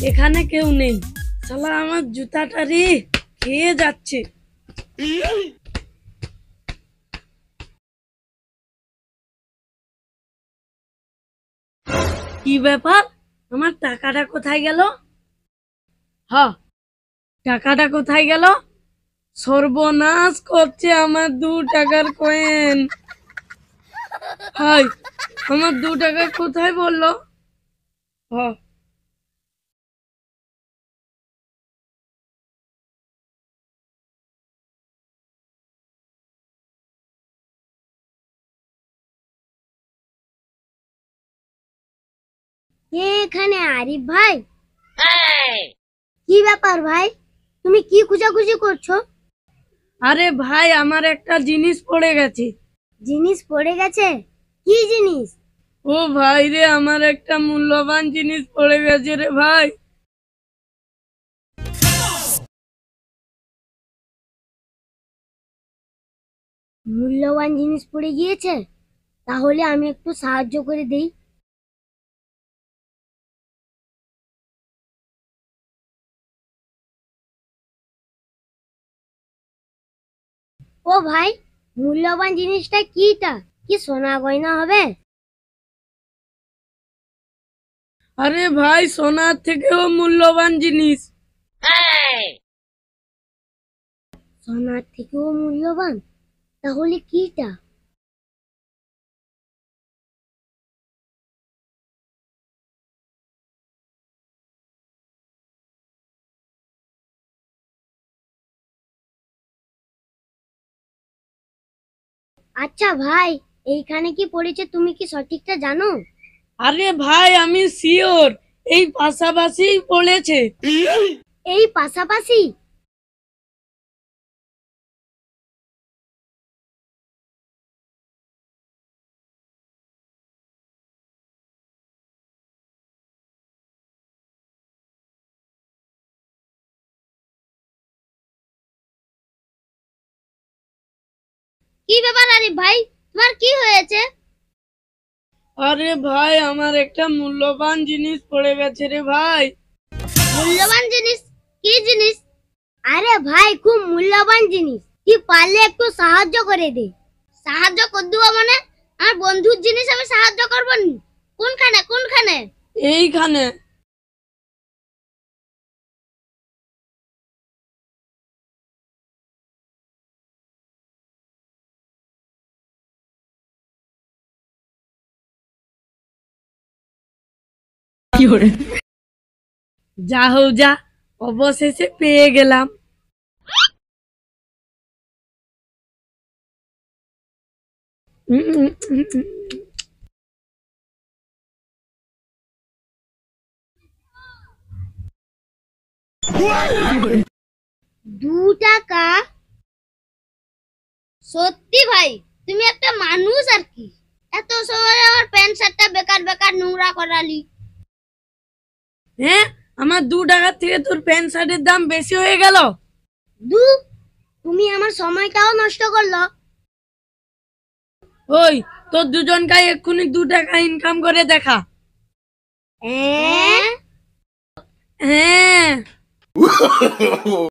এখানে কেউ নেই। শালা আমার জুতাটা রে খেয়ে যাচ্ছে। কি ব্যাপার, আমার টাকাটা কোথায় গেল? হ্যাঁ, টাকাটা কোথায় গেল? সর্বনাশ করছে আমার 2 টাকার কয়েন। হাই, আমার 2 টাকা কোথায় বললো? হ্যাঁ, এখানে আরিফ ভাই? কি ব্যাপার ভাই, তুমি কি খুঁজাখুঁজি করছো? আরে ভাই, আমার একটা জিনিস পড়ে গেছে। জিনিস পড়ে গেছে? কি জিনিস? ও ভাই রে, আমার একটা মূল্যবান জিনিস পড়ে গেছে রে ভাই। মূল্যবান জিনিস পড়ে গিয়েছে? তাহলে আমি একটু সাহায্য করে দেই। ও ভাই, মূল্যবান জিনিসটা কিটা? কি সোনা গয়না হবে? আরে ভাই, সোনার থেকেও মূল্যবান জিনিস। সোনার থেকেও মূল্যবান? তাহলে কিটা? আচ্ছা ভাই, এইখানে কি পড়েছে তুমি কি সঠিকটা জানো? আরে ভাই, আমি শিওর এই পাশাপাশি পড়েছে। এই পাশাপাশি? কি ব্যাপার আরিফ ভাই, তোমার কি হয়েছে? আরে ভাই, আমার একটা মূল্যবান জিনিস পড়ে গেছে রে ভাই। মূল্যবান জিনিস? কি জিনিস? আরে ভাই, খুব মূল্যবান জিনিস, কি পারলে একটু সাহায্য করে দে। সাহায্য করে দেবো মানে? আমার বন্ধুর জিনিস আমি সাহায্য করবো নি? কোনখানে কোনখানে? এইখানে। যা হোক যা, অবশেষে পেয়ে গেলাম। উম, উম, উম, উম। 2 টাকা? সত্যি ভাই, তুমি একটা মানুষ আর কি। এত সময় আমার প্যান্ট শার্টটা বেকার বেকার নোংরা করালি। হ্যাঁ, আমার 2 টাকার থেকে তোর প্যান্ট শার্টের দাম বেশি হয়ে গেল। দু, তুমি আমার সময়টাও নষ্ট করলো। ওই, তোর দুজনকাই এক্ষুনি 2 টাকা ইনকাম করে দেখা। হ্যাঁ? হ্যাঁ।